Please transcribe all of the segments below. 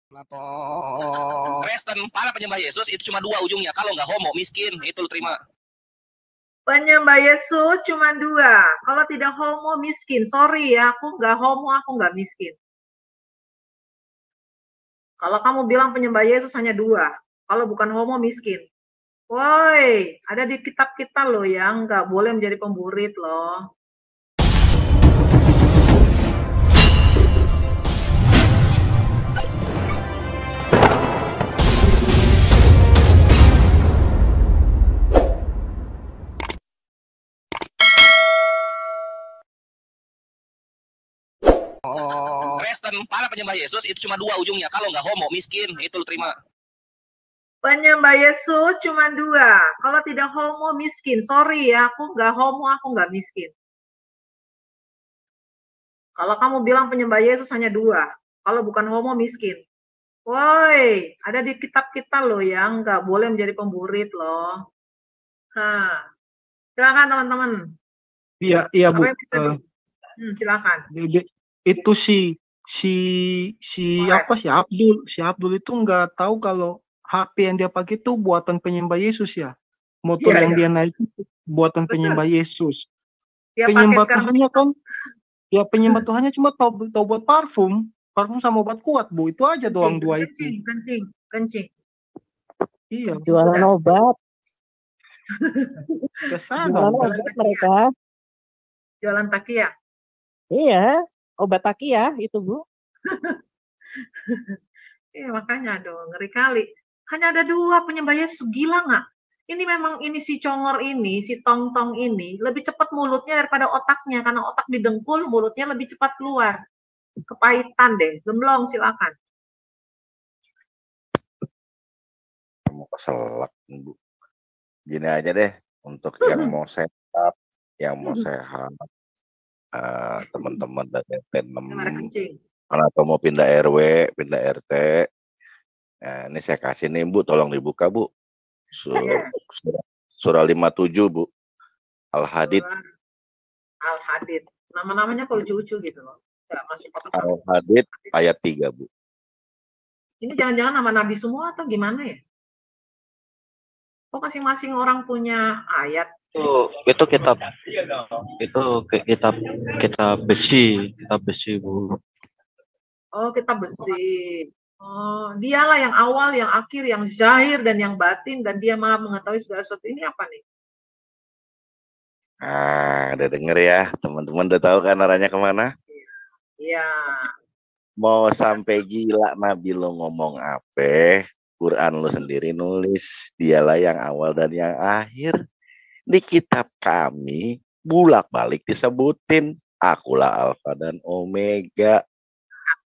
Kristen, para penyembah Yesus itu cuma dua ujungnya. Kalau nggak homo, miskin, itu lu terima. Penyembah Yesus cuma dua. Kalau tidak homo, miskin. Sorry ya, aku nggak homo, aku nggak miskin. Kalau kamu bilang penyembah Yesus hanya dua. Kalau bukan homo, miskin. Woi, ada di kitab kita loh yang nggak boleh menjadi pemburit loh. Kristen, para penyembah Yesus itu cuma dua ujungnya. Kalau nggak homo, miskin, itu lu terima. Penyembah Yesus cuma dua. Kalau tidak homo, miskin. Sorry ya, aku nggak homo, aku nggak miskin. Kalau kamu bilang penyembah Yesus hanya dua. Kalau bukan homo, miskin. Woi, ada di kitab kita loh yang nggak boleh menjadi pemburit loh. Nah, silakan teman-teman. Iya Apa Bu. yang bisa silakan. Itu si apa si Abdul itu nggak tahu kalau HP yang dia pakai itu buatan penyembah Yesus ya. Motor yang dia naik itu buatan penyembah Yesus. Penyembah Tuhannya kan, ya penyembah Tuhannya cuma tahu buat parfum sama obat kuat Bu. Itu aja doang dua itu. Kencing. Iya. Jualan obat. Jualan obat mereka. Jualan takia. Iya, obat takia itu Bu. Makanya aduh, ngeri kali. Hanya ada dua penyembah Yesus, gila nggak? Ini memang si congor ini, si tong-tong ini lebih cepat mulutnya daripada otaknya, karena otak didengkul, mulutnya lebih cepat keluar. Kepahitan deh. Gemblong, silakan. Mau keselak Bu. Gini aja deh, untuk yang mau sehat, teman-teman dari RT 6 atau mau pindah RW, pindah RT, nah, ini saya kasih nih Bu, tolong dibuka Bu. Surah 57 Bu, Al-Hadid. Al-Hadid, nama-namanya kok lucu-lucu gitu loh. Al-Hadid ayat 3 Bu. Ini jangan-jangan nama Nabi semua atau gimana ya? Kok masing-masing orang punya ayat? Itu kitab besi Bu. Oh, kitab besi. Oh, dialah yang awal, yang akhir, yang zahir dan yang batin, dan dia maha mengetahui segala sesuatu. Ini apa nih? Udah denger ya, teman-teman udah tahu kan arahnya kemana? Iya. Mau sampai gila Nabi lo ngomong apa? Quran lo sendiri nulis, dialah yang awal dan yang akhir. Di kitab kami bulak-balik disebutin, akulah alfa dan omega,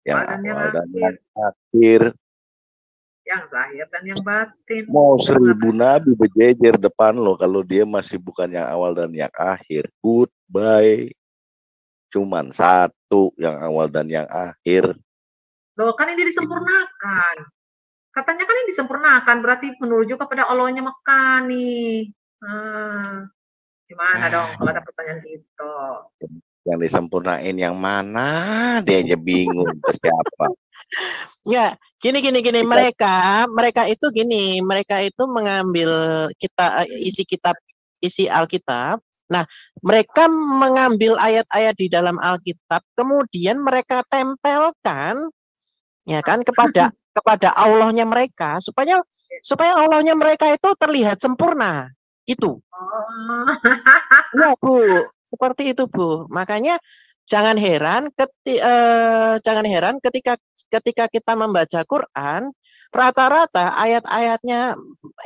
yang awal dan yang akhir, yang zahir dan yang batin. Mau 1000 nabi berjejer depan lo, kalau dia masih bukan yang awal dan yang akhir, goodbye. Cuman satu yang awal dan yang akhir. Loh, kan ini disempurnakan. Katanya kan ini disempurnakan, berarti menuju kepada Allahnya Mekah nih. Gimana dong kalau ada pertanyaan gitu? Yang disempurnain yang mana? Dia aja bingung ke siapa. Ya, gini. Mereka itu gini, mereka itu mengambil isi Alkitab. Nah, mereka mengambil ayat-ayat di dalam Alkitab, kemudian mereka tempelkan, ya kan, kepada Allahnya mereka, supaya Allahnya mereka itu terlihat sempurna. Itu. Ya Bu, seperti itu Bu. Makanya jangan heran ketika kita membaca Quran, rata-rata ayat-ayatnya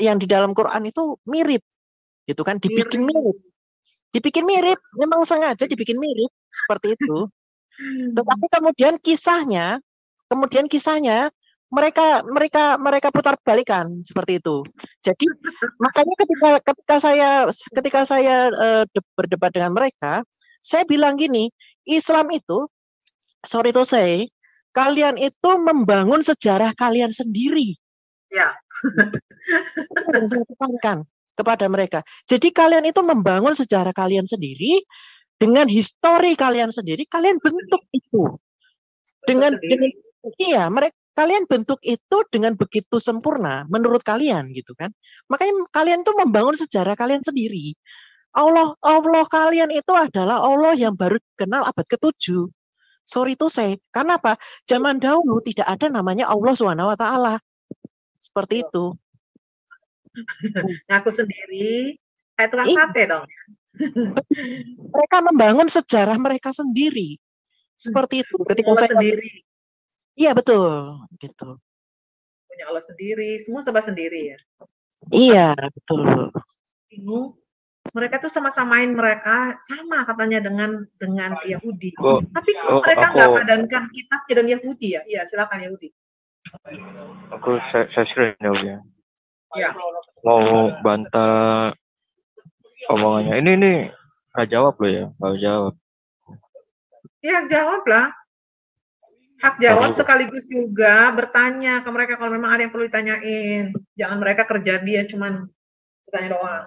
yang di dalam Quran itu mirip, gitu kan, dibikin mirip, memang sengaja dibikin mirip seperti itu. Tetapi kemudian kisahnya mereka putar balikan seperti itu. Jadi makanya ketika saya berdebat dengan mereka, saya bilang gini, Islam itu, sorry to say, kalian itu membangun sejarah kalian sendiri. Ya. Saya tekankan kepada mereka. Jadi kalian itu membangun sejarah kalian sendiri, dengan histori kalian sendiri, kalian bentuk itu. Dengan iya, kalian bentuk itu dengan begitu sempurna menurut kalian gitu kan. Makanya kalian tuh membangun sejarah kalian sendiri. Allah kalian itu adalah Allah yang baru kenal abad ke-7. Sorry to say. Karena apa? Zaman dahulu tidak ada namanya Allah Subhanahu wa taala. Seperti itu. Ngaku sendiri, kayak tukang Ih, sate dong. mereka membangun sejarah mereka sendiri. Seperti itu. Ketika Allah saya sendiri, iya betul gitu. punya Allah sendiri, semua serba sendiri ya. Iya, betul. Bingung. Mereka tuh sama-samain mereka sama katanya dengan Yahudi. Oh, Tapi kok mereka aku nggak padankan kitabnya dan Yahudi ya? Iya, silakan Yahudi. saya sering ya Ya. mau bantah omongannya. Ini nggak jawab loh ya, nggak jawab. Ya, jawablah. Hak jawab Tahu. sekaligus juga bertanya ke mereka kalau memang ada yang perlu ditanyain. Jangan mereka kerja dia cuman bertanya doang.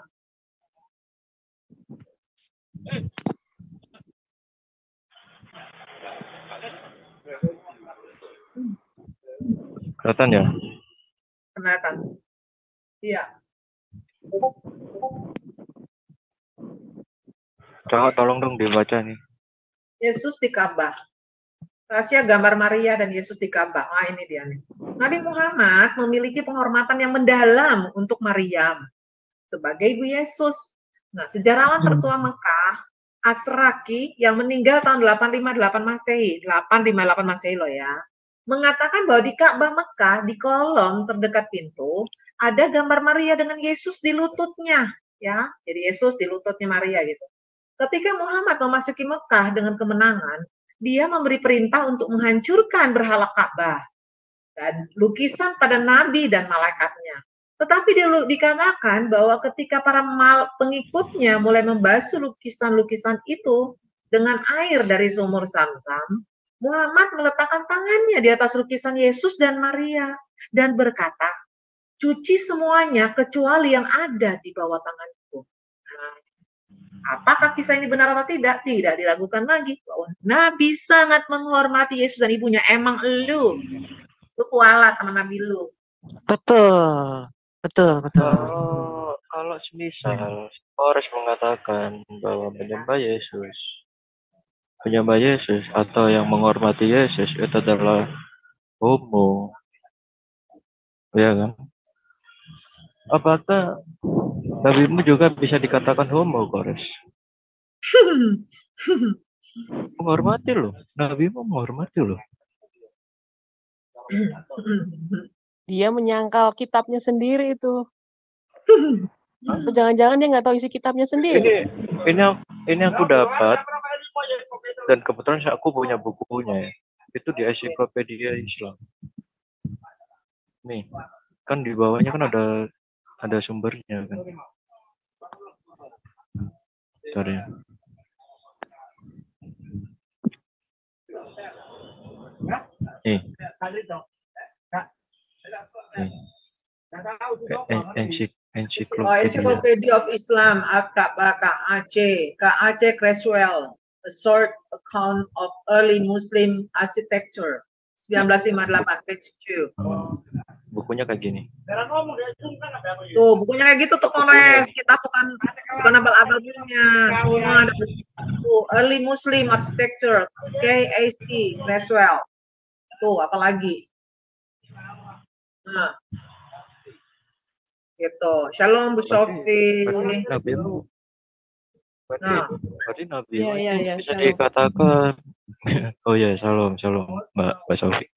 Kelihatan ya? Kelihatan. Iya. Coba tolong dong dibaca nih. Yesus di Ka'bah. Rahasia gambar Maria dan Yesus di Ka'bah. Ah, ini dia nih. Nabi Muhammad memiliki penghormatan yang mendalam untuk Maryam sebagai ibu Yesus. Nah, sejarawan tertua Mekah, Asraki yang meninggal tahun 858 Masehi, 858 Masehi loh ya, mengatakan bahwa di Ka'bah Mekah di kolom terdekat pintu ada gambar Maria dengan Yesus di lututnya, ya. Jadi Yesus di lututnya Maria gitu. Ketika Muhammad memasuki Mekah dengan kemenangan, dia memberi perintah untuk menghancurkan berhala Ka'bah dan lukisan pada nabi dan malaikatnya. Tetapi dikatakan bahwa ketika para pengikutnya mulai membasuh lukisan-lukisan itu dengan air dari sumur Zamzam, Muhammad meletakkan tangannya di atas lukisan Yesus dan Maria dan berkata, cuci semuanya kecuali yang ada di bawah tanganku. Nah, apakah kisah ini benar atau tidak? Tidak diragukan lagi bahwa Nabi sangat menghormati Yesus dan ibunya. Emang lu kualat sama Nabi lu. Betul. Betul. Kalau semisal Forrest mengatakan bahwa menyembah Yesus atau yang menghormati Yesus itu adalah homo, ya kan? Apakah nabimu juga bisa dikatakan homo, Forrest? Menghormati loh, nabimu menghormati loh. Dia menyangkal kitabnya sendiri itu. Atau jangan-jangan dia nggak tahu isi kitabnya sendiri. Ini aku dapat dan kebetulan aku punya bukunya ya. Itu di Ensiklopedia Islam. Nih, kan di bawahnya kan ada sumbernya kan. Bentar ya. Encyclopedia of Islam, KAC Creswell, A Short Account of Early Muslim Architecture, 1958, page 2. Bukunya kayak gini. Tuh, bukunya kayak gitu tuh, Kores. Kita bukan abal-abalnya. Tuh, Early Muslim Architecture, KAC Creswell. Tuh, apalagi. Nah. Gitu. Shalom Bu Sofi. Berarti Nabi Iya, bisa shalom. dikatakan. Oh ya, shalom Mbak Sofi.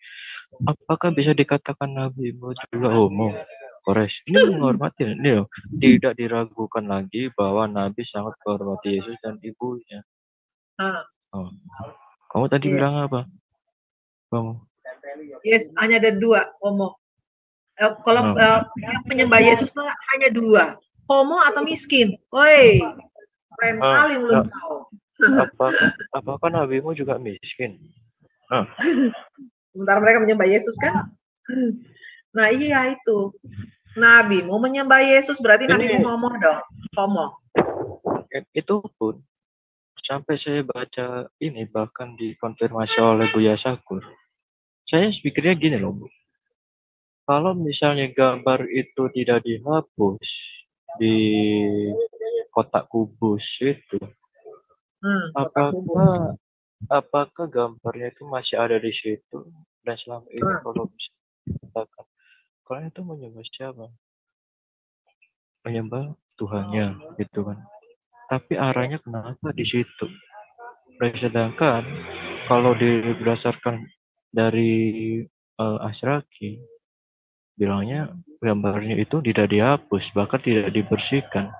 Apakah bisa dikatakan Nabi juga homo? Kores, ini menghormati, ini loh, tidak diragukan lagi bahwa Nabi sangat menghormati Yesus dan ibunya. Oh. Kamu tadi bilang apa? Kamu? Yes, hanya ada dua homo. Kalau yang penyembah Yesus hanya dua, homo atau miskin. Woi, keren kali belum tahu. Apakah nabimu juga miskin? Sementara mereka menyembah Yesus kan? Nah iya itu. Nabi mau menyembah Yesus berarti Nabi mau homo dong. Homo. Itu pun sampai saya baca ini bahkan dikonfirmasi oleh Buya Sakur. Saya pikirnya gini loh, Bu. Kalau misalnya gambar itu tidak dihapus di kotak kubus itu, Kotak kubus. apakah gambarnya itu masih ada di situ? Dan selama ini kalau bisa dikatakan, kalian itu menyembah siapa? Menyembah Tuhannya, gitu kan. Tapi arahnya kenapa di situ? Sedangkan kalau berdasarkan dari Asraki, bilangnya gambarnya itu tidak dihapus, bahkan tidak dibersihkan.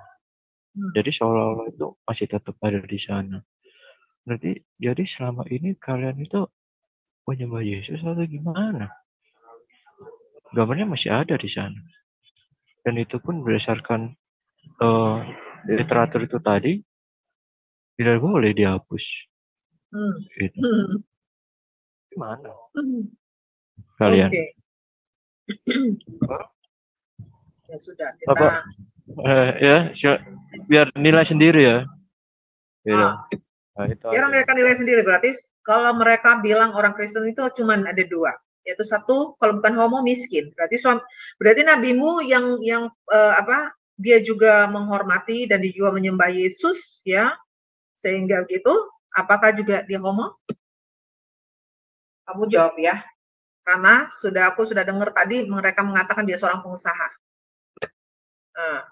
Jadi seolah-olah itu masih tetap ada di sana. Jadi selama ini kalian itu menyembah Yesus atau gimana? Gambarnya masih ada di sana. Dan itu pun berdasarkan literatur itu tadi tidak boleh dihapus. Gitu. Gimana? Kalian? Oke. Ya sudah kita. Apa? Biar nilai sendiri ya. Gitu. Nah, itu Biar mereka nilai sendiri, berarti kalau mereka bilang orang Kristen itu cuma ada dua, yaitu satu kalau bukan homo miskin. Berarti nabimu yang dia juga menghormati dan dia juga menyembah Yesus ya, sehingga gitu. Apakah juga dia homo? Kamu jawab ya, karena aku sudah dengar tadi mereka mengatakan dia seorang pengusaha,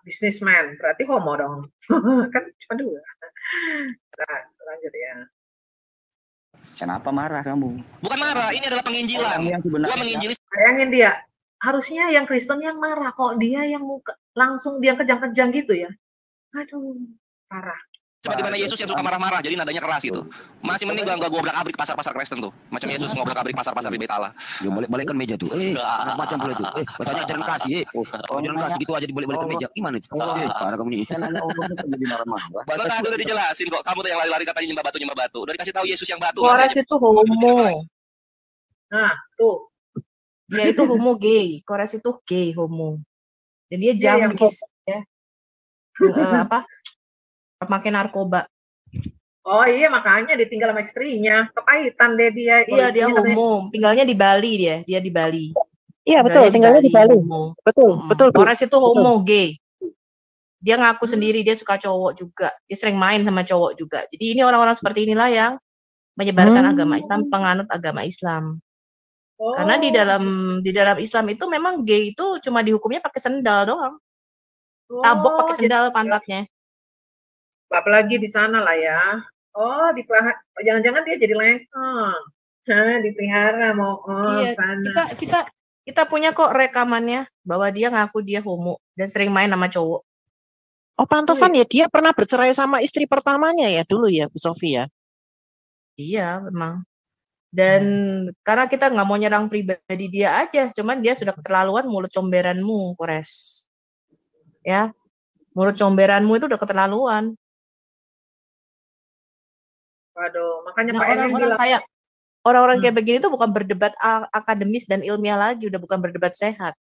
businessman, berarti homo dong. Kan cuma dua. Nah, lanjut ya. Kenapa marah kamu? Bukan marah, ini adalah penginjilan. Gua menginjili. Bayangin dia, harusnya yang Kristen yang marah, kok dia yang langsung dia kejang-kejang gitu ya. Aduh, parah. Seperti mana Yesus yang suka marah-marah, jadi nadanya keras gitu. Masih mending gua gobrak-abrik pasar-pasar Kristen tuh. Macam Yesus ngobrak-abrik pasar-pasar di Bait Allah. Ya balik-balikkan meja tuh. Anak macam boleh tuh. Bertanya jangan kasih. Jangan kasih gitu aja dibalik-balik ke meja. Gimana itu? Parah kamu nih. Jadi marah-marah. Bahkan udah dijelasin kok. Kamu tuh yang lari-lari katanya nyembah batu. Udah dikasih tahu Yesus yang batu. Kores itu homo. Nah, tuh. Dia itu homo gay. Kores itu gay homo. Dan dia jangkis ya. Pemakai narkoba. Oh iya, makanya ditinggal sama istrinya. Kepahitan deh dia. Iya, dia homo. Tinggalnya di Bali dia. Dia di Bali. Iya, betul. Tinggalnya di Bali. Betul. Kores itu homo gay. Dia ngaku sendiri dia suka cowok juga. Dia sering main sama cowok juga. Jadi ini orang-orang seperti inilah yang menyebarkan agama Islam, penganut agama Islam. Karena di dalam Islam itu memang gay itu cuma dihukumnya pakai sendal doang. Tabok pakai sendal pantatnya. Apalagi di sana lah ya. Oh, jangan-jangan dia jadi lengkong. Dipelihara mau iya, sana. Kita punya kok rekamannya bahwa dia ngaku dia homo dan sering main sama cowok. Oh, pantesan ya dia pernah bercerai sama istri pertamanya ya dulu ya, Bu Sofi ya. Iya, memang. Dan karena kita nggak mau nyerang pribadi dia aja, cuman dia sudah keterlaluan mulut comberanmu, Kores. Ya, mulut comberanmu itu udah keterlaluan. Waduh, makanya Pak orang-orang kayak begini tuh bukan berdebat akademis dan ilmiah lagi, udah bukan berdebat sehat.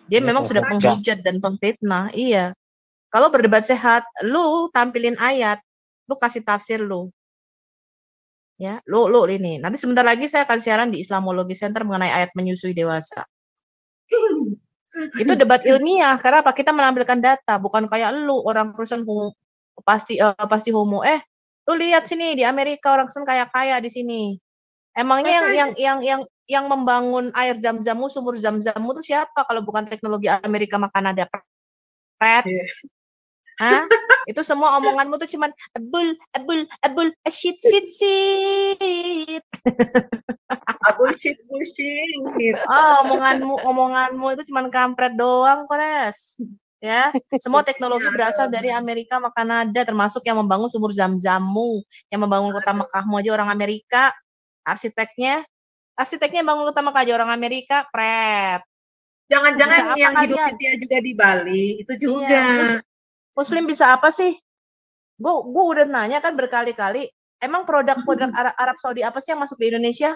Dia memang sudah penghujat dan pemfitnah. Iya. Kalau berdebat sehat, lu tampilin ayat, lu kasih tafsir lu. Ya, lu ini. Nanti sebentar lagi saya akan siaran di Islamology Center mengenai ayat menyusui dewasa. Itu debat ilmiah, karena apa? Kita menampilkan data, bukan kayak lu orang Kristen pasti homo. Lu lihat sini di Amerika orang Kristen kaya-kaya di sini. Emangnya yang membangun air zam-zammu, sumur zam-zammu itu siapa kalau bukan teknologi Amerika sama Kanada? Pret. Hah? Itu semua omonganmu tuh cuman abul, shit. bullshit. Omonganmu itu cuman kampret doang, Kores. Ya, semua teknologi berasal dari Amerika sama Kanada, termasuk yang membangun sumur zam-zammu, yang membangun kota Mekahmu aja orang Amerika, arsiteknya bangun kota Mekah aja orang Amerika, pret. Jangan-jangan yang hidup dia juga di Bali itu juga. Iya, Muslim bisa apa sih? Gue udah nanya kan berkali-kali, emang produk Arab Saudi apa sih yang masuk di Indonesia?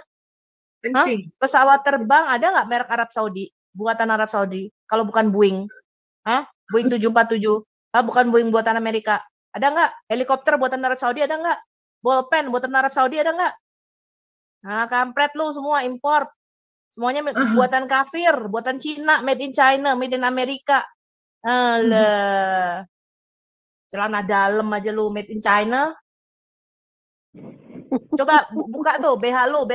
Pesawat terbang ada nggak merek Arab Saudi, buatan Arab Saudi? Kalau bukan Boeing, Boeing 747, bukan Boeing buatan Amerika. Ada nggak? Helikopter buatan Arab Saudi ada nggak? Bolpen buatan Arab Saudi ada nggak? Nah, kampret lu semua import. Semuanya buatan kafir, buatan Cina, made in China, made in Amerika. Alah. Celana dalam aja lu made in China. Coba buka tuh BH lu.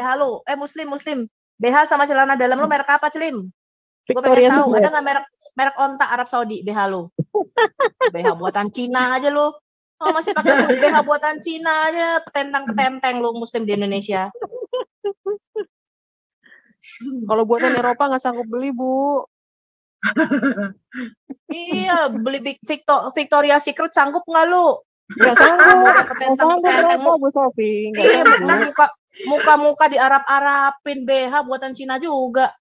Muslim. BH sama celana dalam lu merek apa, Celim? Gue pengen tahu, ada nggak merek onta Arab Saudi BH lu? BH buatan Cina aja lu. Oh, masih pakai tuh BH buatan Cina aja, ketentang lu Muslim di Indonesia. Kalau buatan Eropa nggak sanggup beli, Bu. Iya, beli Victoria Secret sanggup nggak lu? Nggak sanggup. Nggak sanggup ketentang Bu Sofi. Iya, muka di Arab-Arabin BH buatan Cina juga.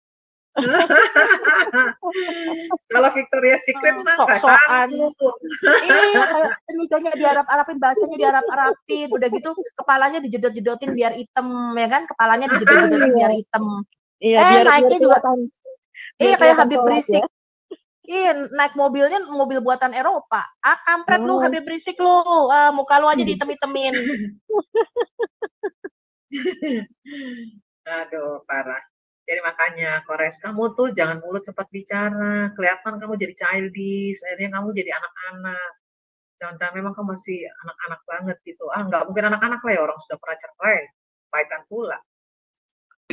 Kalau Victoria Secret mah nggak sok-sokan. sanggup. Iya, kayak mikirnya di Arab-Arabin, bahasanya di Arab-Arabin, udah gitu kepalanya dijedot-jedotin biar hitam, ya kan? Kepalanya dijedot-jedotin biar hitam. Iya, naiknya juga iya kayak Habib kelihatan Rizik. Iya, naik mobilnya mobil buatan Eropa. Kampret lu Habib Rizik lu. Muka lu aja dihitem-hitemin. Aduh, parah. Jadi makanya, Kores, kamu tuh jangan mulut cepat bicara. Kelihatan kamu jadi childish, akhirnya kamu jadi anak-anak. Jangan-jangan memang kamu masih anak-anak banget gitu. Nggak mungkin anak-anak lah ya, orang sudah pernah cerai. Pahitan pula.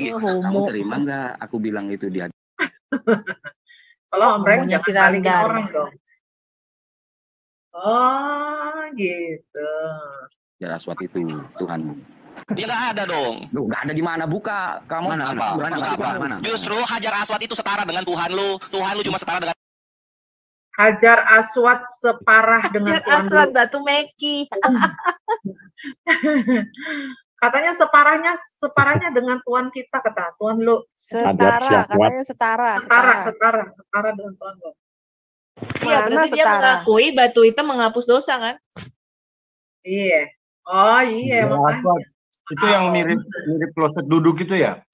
Kamu terima nggak? Aku bilang itu dia. Kalau ombreng Ngomongnya jangan si balikin Randar. orang dong. Oh, gitu. Hajar Aswad itu Tuhanmu. Dia nggak ada dong. Duh, nggak ada di mana, buka. Kamu Mana? Justru Hajar Aswad itu setara dengan Tuhan lu. Tuhan lu cuma setara dengan Hajar Aswad separah dengan Hajar Tuhan Aswad lu. Batu Meki. Katanya separahnya dengan Tuhan kita, kata Tuhan lu. Setara, katanya setara. Setara dengan Tuhan lu. Iya, berarti dia mengakui batu itu menghapus dosa kan? Iya. Oh iya, makanya. Itu yang mirip kloset duduk itu ya?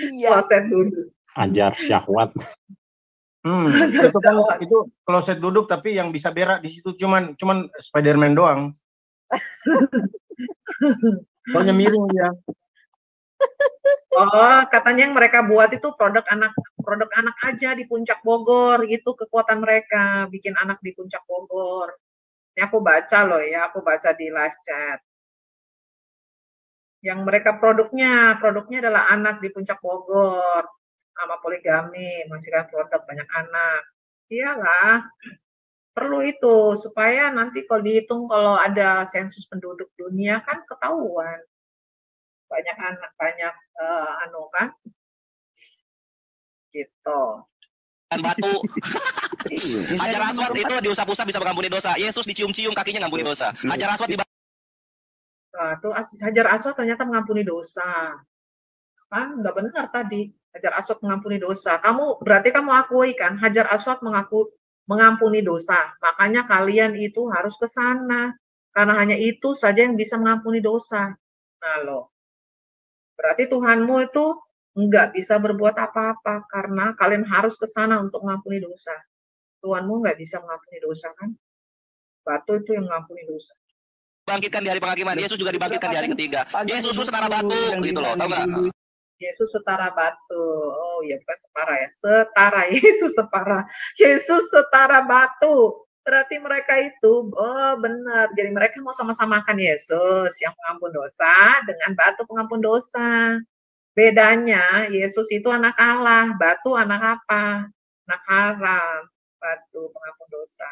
Iya. Kloset duduk. Hajar Syahwat. Itu kloset duduk tapi yang bisa berak di situ cuman Spiderman doang. Soalnya miring dia. Oh, katanya yang mereka buat itu produk anak aja di Puncak Bogor, gitu kekuatan mereka bikin anak di Puncak Bogor. Ini aku baca loh ya, aku baca di live chat. Yang mereka produknya adalah anak di Puncak Bogor sama poligami, menghasilkan produk banyak anak. Iyalah, perlu itu supaya nanti kalau dihitung kalau ada sensus penduduk dunia kan ketahuan banyak anak, banyak kan gitu. dan batu. Hajar Aswad itu diusap-usap bisa mengampuni dosa. Yesus dicium-cium kakinya ngampuni dosa. Hajar Aswad tuh Hajar Aswad ternyata mengampuni dosa. Kan nggak benar tadi. Hajar Aswad mengampuni dosa. Berarti kamu akui kan Hajar Aswad mengampuni dosa. Makanya kalian itu harus ke sana. Karena hanya itu saja yang bisa mengampuni dosa. Nah loh. Berarti Tuhanmu itu nggak bisa berbuat apa-apa karena kalian harus ke sana untuk mengampuni dosa. Tuhanmu nggak bisa mengampuni dosa kan? Batu itu yang mengampuni dosa. Bangkitkan di hari penghakiman. Yesus juga dibangkitkan di hari ketiga. Yesus itu setara batu gitu loh, tahu nggak? Yesus setara batu. Oh ya, bukan separa ya. Setara. Yesus separa. Yesus setara batu. Berarti mereka itu, oh benar. Jadi mereka mau sama-samakan Yesus yang pengampun dosa dengan batu pengampun dosa. Bedanya, Yesus itu anak Allah, batu anak apa? Anak haram, batu pengampun dosa.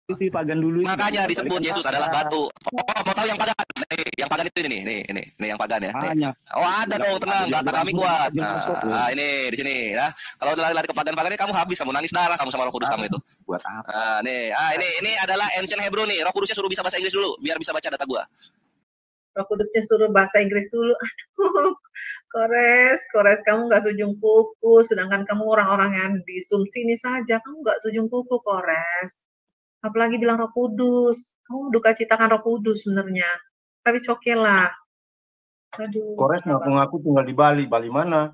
Itu pagan dulu. Makanya disebut Yesus adalah batu. Mau tahu yang pagan? Yang pagan itu ini yang pagan ya. Banyak. Oh ada dong, tenang, data kami kuat. Nah, ini di sini ya. Kalau udah lari ke pagan-pagan ini kamu habis, kamu nangis darah kamu sama Roh Kudus kamu itu. Buat apa? Ini adalah Ancient Hebrew nih. Roh Kudusnya suruh bisa bahasa Inggris dulu biar bisa baca data gua. Roh Kudusnya suruh bahasa Inggris dulu. Aduh, Kores, kamu nggak sujung kuku, sedangkan kamu orang-orang yang di Zoom sini saja, kamu nggak sujung kuku, Kores. Apalagi bilang Roh Kudus, kamu duka citakan Roh Kudus sebenarnya. Tapi oke lah. Aduh. Kores ngaku-ngaku tinggal di Bali. Bali mana?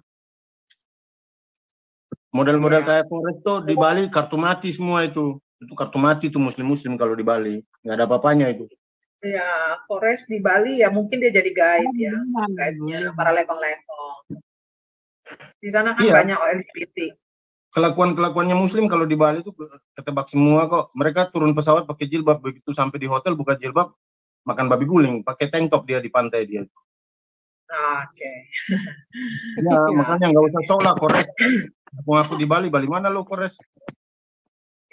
Model-model kayak Kores tuh di Bali kartu mati semua itu. Itu kartu mati tuh muslim-muslim kalau di Bali. Nggak ada apa-apanya itu. Ya, Forest di Bali ya mungkin dia jadi guide ya, guide-nya para lekong-lekong. Di sana kan Iya, banyak LGBT. kelakuan-kelakuannya Muslim kalau di Bali itu ketebak semua kok. Mereka turun pesawat pakai jilbab, begitu sampai di hotel buka jilbab, makan babi guling, pakai tank top dia di pantai dia. Oke. Ya, Ya, makanya nggak usah sok lah, Kores. Aku di Bali, Bali mana lo, Kores?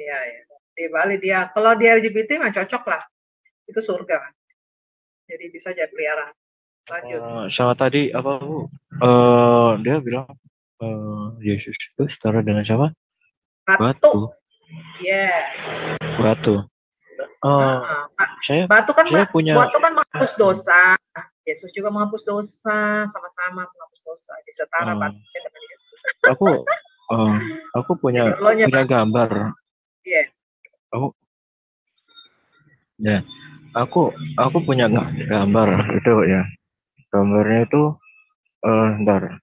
iya ya. Di Bali dia, kalau dia LGBT mah cocok lah. Itu surga kan. Jadi bisa jadi peliharaan. Lanjut. Sama tadi apa Bu? Dia bilang Yesus itu setara dengan siapa? Batu. Yes. Batu. Heeh. Saya Batu kan punya batu kan menghapus dosa. Yesus juga menghapus dosa, sama-sama menghapus dosa. Disetara batunya dengan Yesus. Aku punya Ideologinya punya gambar. Iya. Aku punya gambar itu ya. Gambarnya itu ntar.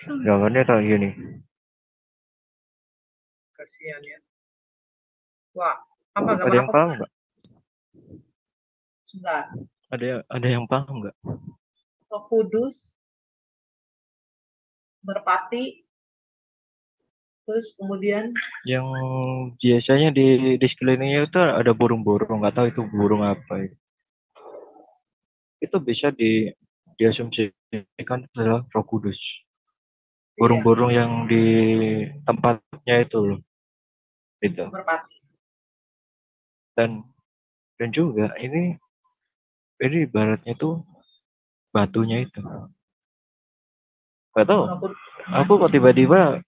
Gambarnya kayak gini. Kasihan ya. Wah, apa Ada yang paham nggak? Sebentar. Ada yang paham nggak? Roh Kudus, merpati, terus kemudian yang biasanya di sekelilingnya itu ada burung-burung, nggak tahu itu burung apa itu bisa diasumsikan adalah Roh Kudus. Burung-burung yang di tempatnya itu loh, itu. merpati. Dan juga ini ibaratnya tuh batunya itu. Nggak tahu. Aku kok tiba-tiba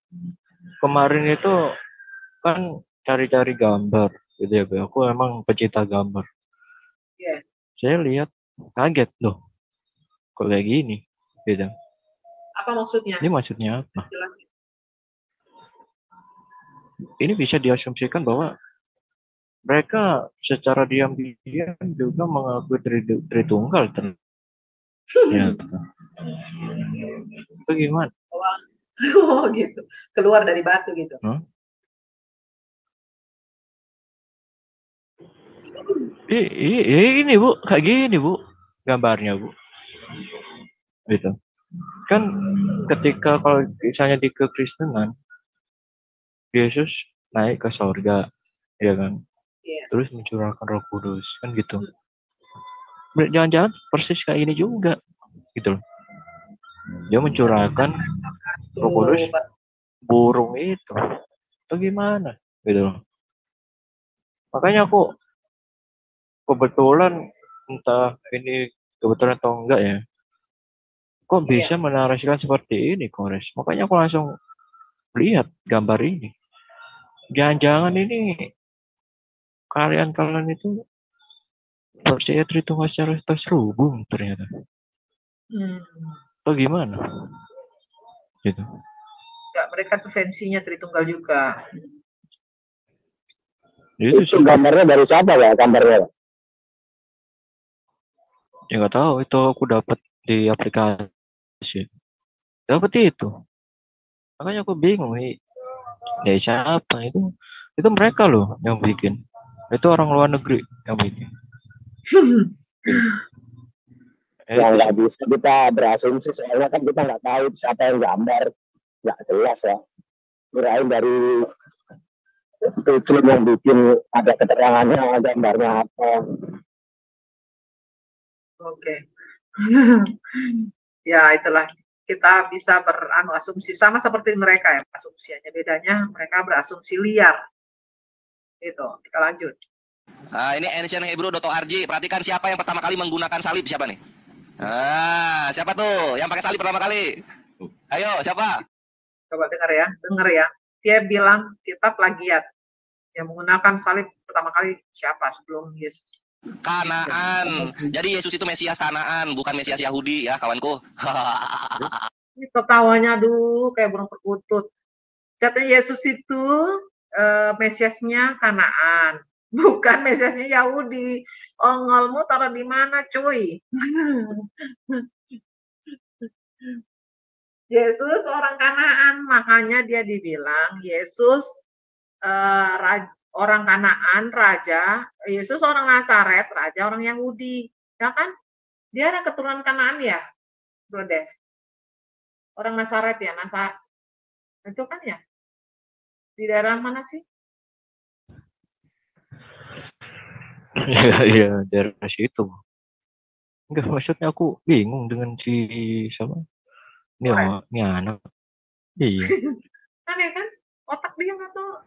kemarin itu kan cari-cari gambar gitu ya, aku emang pecinta gambar. Iya. Saya lihat kaget loh, kok kayak gini, gitu. Apa maksudnya? Ini maksudnya apa? Jelasin. Ini bisa diasumsikan bahwa mereka secara diam-diam juga mengakui Tritunggal ternyata. Itu gimana? Oh gitu, keluar dari batu gitu. Ini Bu, kayak gini Bu, gambarnya Bu. Gitu. Kan ketika kalau misalnya di kekristenan, Yesus naik ke surga, ya kan? Yeah. Terus mencurahkan Roh Kudus, kan gitu. Jangan-jangan persis kayak ini juga, gitu loh. Dia mencurahkan Roh Kudus burung itu gimana, gitu loh. Makanya aku kebetulan, entah ini kebetulan atau enggak ya, kok bisa menarasikan seperti ini, Kores. Makanya aku langsung lihat gambar ini. Jangan-jangan ini kalian itu percaya Tritunggal secara terselubung ternyata. Atau gimana? Gitu. Enggak, mereka tuh fansinya Tritunggal juga. Itu gambarnya dari siapa ya gambarnya? Ya nggak tahu, itu aku dapat di aplikasi. Dapat itu. Makanya aku bingung nih. Ya siapa itu? Itu mereka loh yang bikin. Itu orang luar negeri yang bikin. Ya nggak bisa kita berasumsi, soalnya kan kita nggak tahu siapa yang gambar, nggak jelas ya. Kirain dari itu yang bikin ada keterangannya gambarnya apa. Oke. Ya itulah, kita bisa berasumsi sama seperti mereka ya, asumsinya. Bedanya mereka berasumsi liar. Itu, kita lanjut. Ini ancienthebrew.org. Perhatikan siapa yang pertama kali menggunakan salib, siapa nih? Siapa tuh yang pakai salib pertama kali? Ayo, siapa? Coba dengar ya. Dia bilang kita plagiat. Yang menggunakan salib pertama kali siapa sebelum Yesus? Kanaan. Jadi Yesus itu Mesias Kanaan, bukan Mesias Yahudi ya, kawanku. Ini ketawanya kayak burung perkutut. Katanya Yesus itu Mesiasnya Kanaan, bukan Mesiasnya Yahudi. Ongolmu taruh di mana, cuy? Yesus orang Kanaan, makanya dia dibilang Yesus orang Kanaan, raja, Yesus orang Nazaret, raja orang Yahudi, ya kan? Dia ada keturunan Kanaan ya, Bro Dev. Orang Nazaret ya, itu kan ya? Di daerah mana sih? Iya, daerah situ. Enggak, maksudnya aku bingung dengan si siapa? Ini anak. Iya. Aneh kan? Otak dia nggak tahu.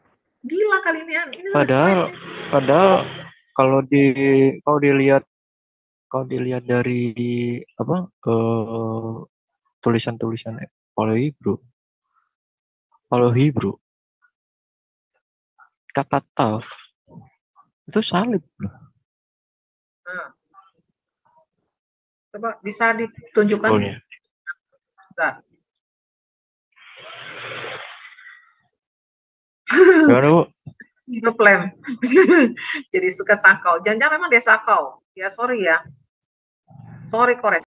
Gila kali ini. Padahal kalau dilihat dari apa tulisan-tulisan kalau Hebrew kata taf itu salib. Coba bisa ditunjukkan? Oh, ya. Bentar. Gimana, Bu? Plan. Jadi suka sakau. Jangan-jangan memang dia sakau. Ya sorry ya. Sorry Kores.